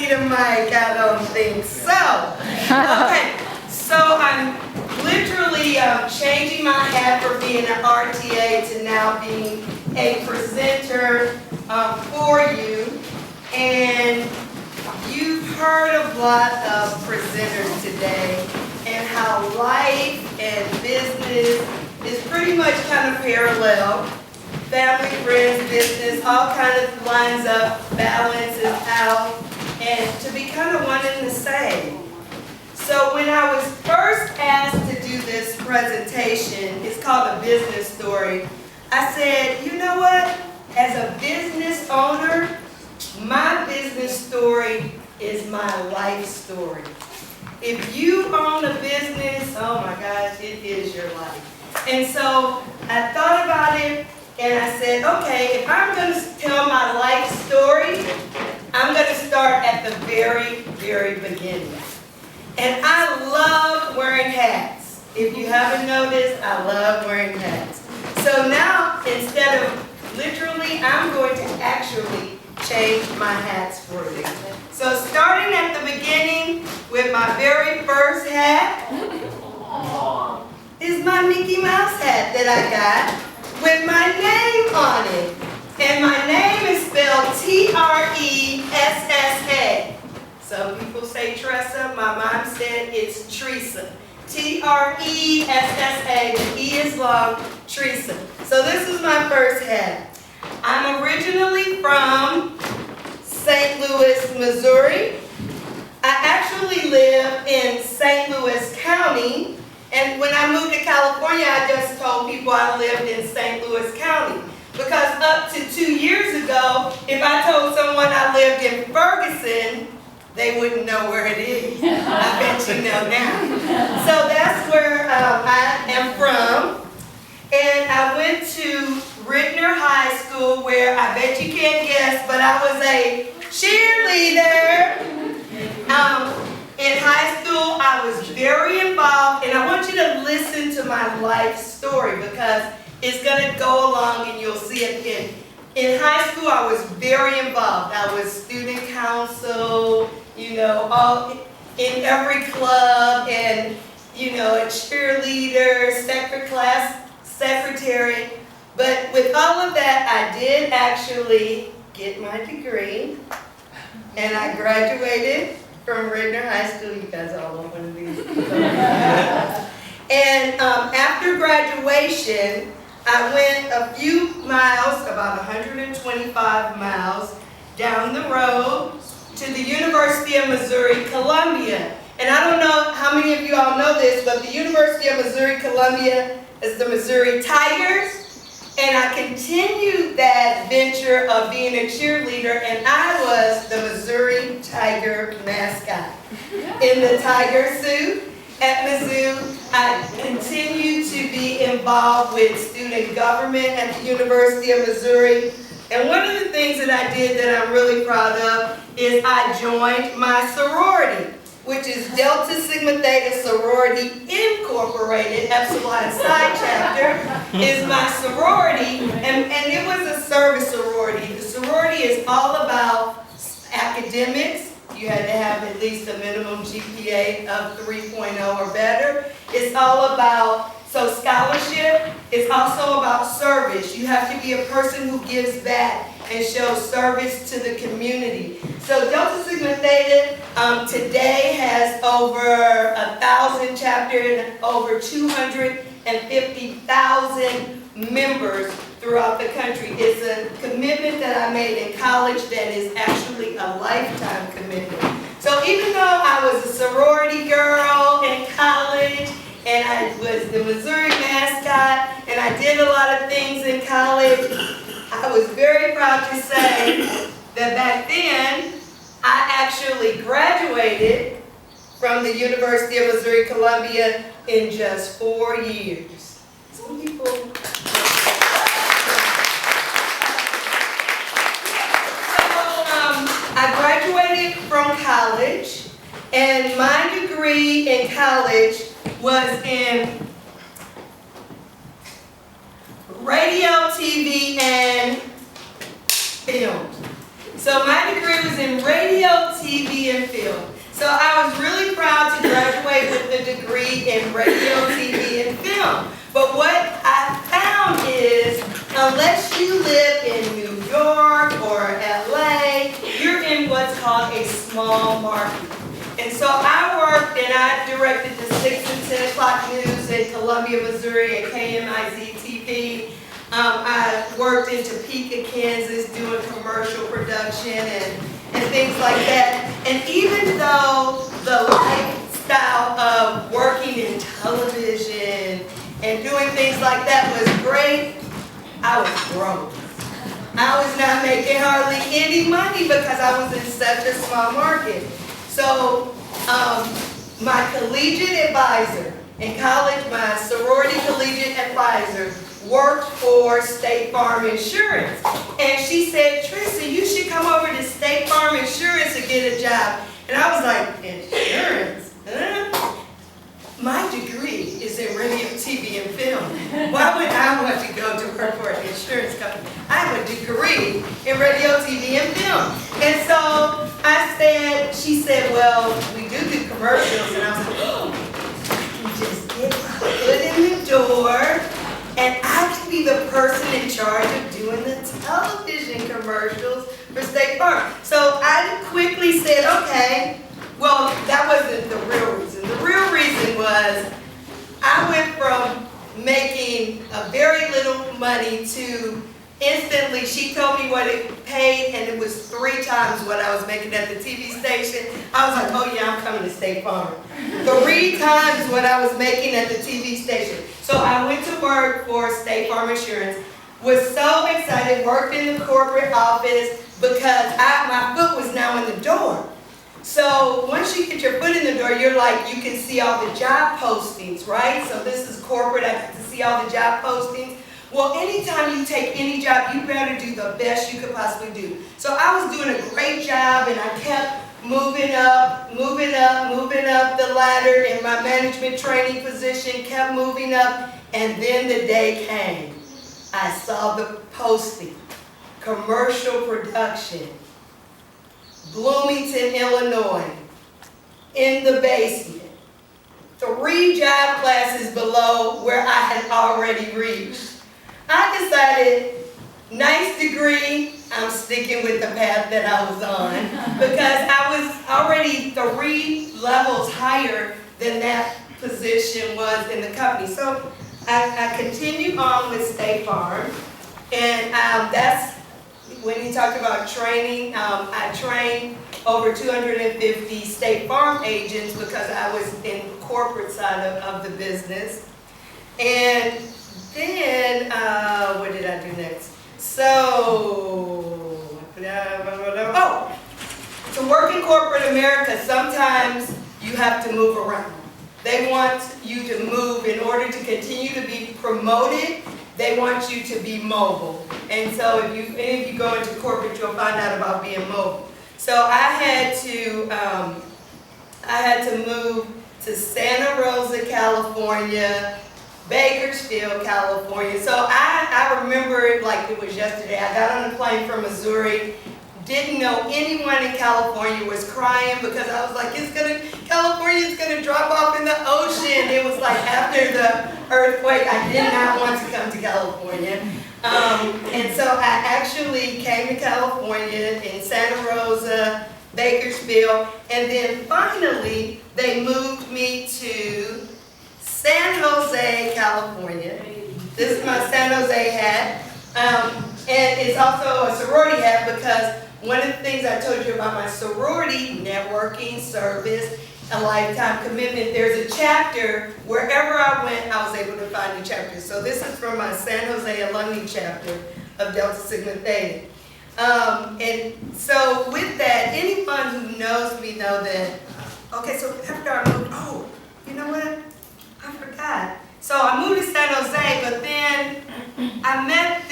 need a mic, I don't think so. Okay, so I'm literally changing my hat for being an RTA to now being a presenter for you. And you've heard a lot of presenters today and how life and business is pretty much kind of parallel. Family, friends, business, all kind of lines up, balances out, and to be kind of one and the same. So when I was first asked to do this presentation, it's called A Business Story, I said, you know what? As a business owner, my business story is my life story. If you own a business, oh my gosh, it is your life. And so I thought about it and I said, okay, if I'm going to tell my life story, I'm going to start at the very, very beginning. And I love wearing hats. If you haven't noticed, I love wearing hats. So now, instead of literally, I'm going to actually change my hats for you. So starting at the beginning with my very first hat is my Mickey Mouse hat that I got with my name on it. And my name is spelled T-R-E-S-S-A. Some people say Tressa. My mom said it's Tressa. T-R-E-S-S-A. The E is long, Tressa. So this is my first hat. I'm originally from St. Louis, Missouri. I actually live in St. Louis County. And when I moved to California, I just told people I lived in St. Louis County. Because up to 2 years ago, if I told someone I lived in Ferguson, they wouldn't know where it is. I bet you know now. So that's where I am from. And I went to Rittner High School, where I bet you can't guess, but I was a cheerleader. In high school, I was very involved, and I want you to listen to my life story because it's going to go along and you'll see it again. In high school, I was very involved. I was student council, you know, all in every club, and, you know, a cheerleader, class secretary. But with all of that, I did actually get my degree, and I graduated from Rittner High School. You guys all want one of these. And after graduation, I went a few miles, about 125 miles, down the road to the University of Missouri, Columbia. And I don't know how many of you all know this, but the University of Missouri, Columbia is the Missouri Tigers. And I continued that venture of being a cheerleader, and I was the Missouri Tiger mascot. In the tiger suit at Mizzou, I continued to be involved with student government at the University of Missouri. And one of the things that I did that I'm really proud of is I joined my sorority, which is Delta Sigma Theta Sorority Incorporated, Epsilon Psi Chapter, is my sorority, and it was a service sorority. The sorority is all about academics. You had to have at least a minimum GPA of 3.0 or better. It's all about, so scholarship is also about service. You have to be a person who gives back and shows service to the community. So Delta Sigma Theta today has over 1,000 chapters and over 250,000 members throughout the country. It's a commitment that I made in college that is actually a lifetime commitment. So even though I was a sorority girl in college, and I was the Missouri mascot, and I did a lot of things in college, I was very proud to say that back then, I actually graduated from the University of Missouri, Columbia in just 4 years. Some people... I graduated from college, and my degree in college was in radio, TV, and film. So my degree was in radio, TV, TV, and film. So I was really proud to graduate with a degree in radio, TV, and film. But what I found is, unless you live in New York or LA, you're in what's called a small market. And so I worked and I directed the 6 and 10 o'clock news in Columbia, Missouri at KMIZ TV. I worked in Topeka, Kansas doing commercial production and things like that. And even though the lifestyle of working in television and doing things like that was great, I was broke. I was not making hardly any money because I was in such a small market. So my collegiate advisor in college, my sorority collegiate advisor, worked for State Farm Insurance. And she said, Tressa, you should come over to State Farm Insurance to get a job. And I was like, insurance? Huh? My degree is in radio, TV, and film. Why would I want to go to work for an insurance company? I have a degree in radio, TV, and film. And so she said, well, we do commercials. And I was like, oh, I can just get my foot in the door, and I can be the person in charge of doing the television commercials for State Farm. So I quickly said, okay, well, that wasn't the real reason. The real reason was I went from making a very little money to instantly, she told me what it paid, and it was 3 times what I was making at the TV station. I was like, oh yeah, I'm coming to State Farm. 3 times what I was making at the TV station. So I went to work for State Farm Insurance, was so excited, worked in the corporate office because my foot was now in the door. So once you get your foot in the door, you're like, you can see all the job postings, right? So this is corporate, I get to see all the job postings. Well, anytime you take any job, you better do the best you could possibly do. So I was doing a great job, and I kept moving up the ladder in my management training position, kept moving up, and then the day came. I saw the posting, commercial production, Bloomington, Illinois, in the basement. 3 job classes below where I had already reached. I decided, nice degree, I'm sticking with the path that I was on because I was already 3 levels higher than that position was in the company. So I continued on with State Farm, and that's when you talked about training. I trained over 250 State Farm agents because I was in the corporate side of the business. And then, what did I do next? So, to work in corporate America, sometimes you have to move around. They want you to move in order to continue to be promoted. They want you to be mobile. And so if you go into corporate, you'll find out about being mobile. So I had to move to Santa Rosa, California, Bakersfield, California. So I remember it like it was yesterday. I got on a plane from Missouri, didn't know anyone in California, was crying because I was like, California's gonna drop off in the ocean. It was like after the earthquake, I did not want to come to California. And so I actually came to California in Santa Rosa, Bakersfield, and then finally they moved me to San Jose, California. This is my San Jose hat. And it's also a sorority hat because one of the things I told you about my sorority, networking, service, a lifetime commitment, there's a chapter, wherever I went, I was able to find a chapter. So this is from my San Jose alumni chapter of Delta Sigma Theta. And so with that, anyone who knows me know that, okay, so after I moved, oh, you know what? I forgot. So I moved to San Jose, but then I met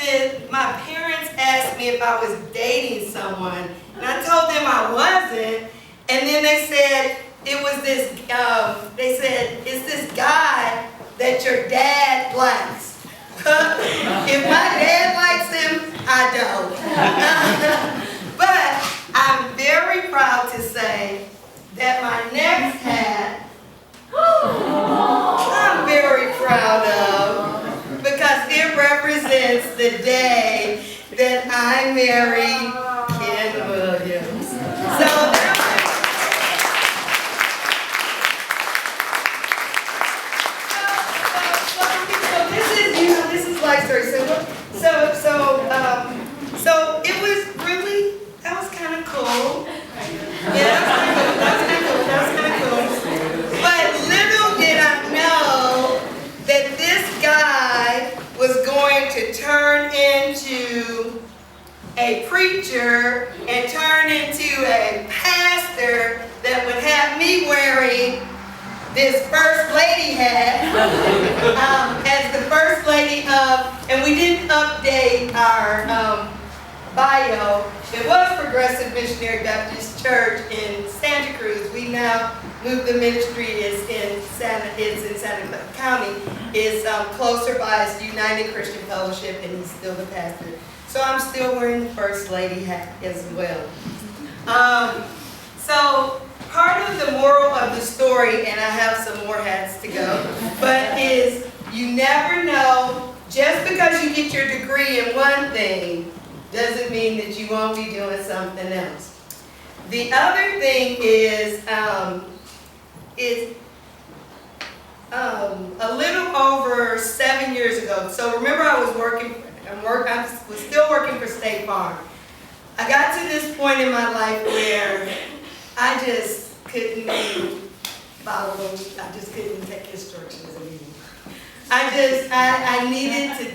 my parents asked me if I was dating someone, and I told them I wasn't, and then they said, it was this, they said, it's this guy that your dad likes. If my dad likes him, I don't. But I'm very proud to say that my next hat I'm very proud of because it represents the day that I married Ken Williams. So this is, this is like story. So it was really, that was kind of cool. Yeah, that was kind of cool. But little did I know that this guy was going to turn into a preacher and turn into a pastor that would have me wearing this first lady hat as the first lady of, and we didn't update our bio. It was Progressive Missionary Baptist Church in Santa Cruz. We now moved the ministry. It's in Santa Clara County. It's closer by. It's United Christian Fellowship, and he's still the pastor. So I'm still wearing the first lady hat as well. So part of the moral of the story, and I have some more hats to go, but is you never know, just because you get your degree in one thing doesn't mean that you won't be doing something else. The other thing is a little over 7 years ago. So remember, I was still working for State Farm. I got to this point in my life where I just couldn't follow. I just couldn't take instructions anymore. I needed to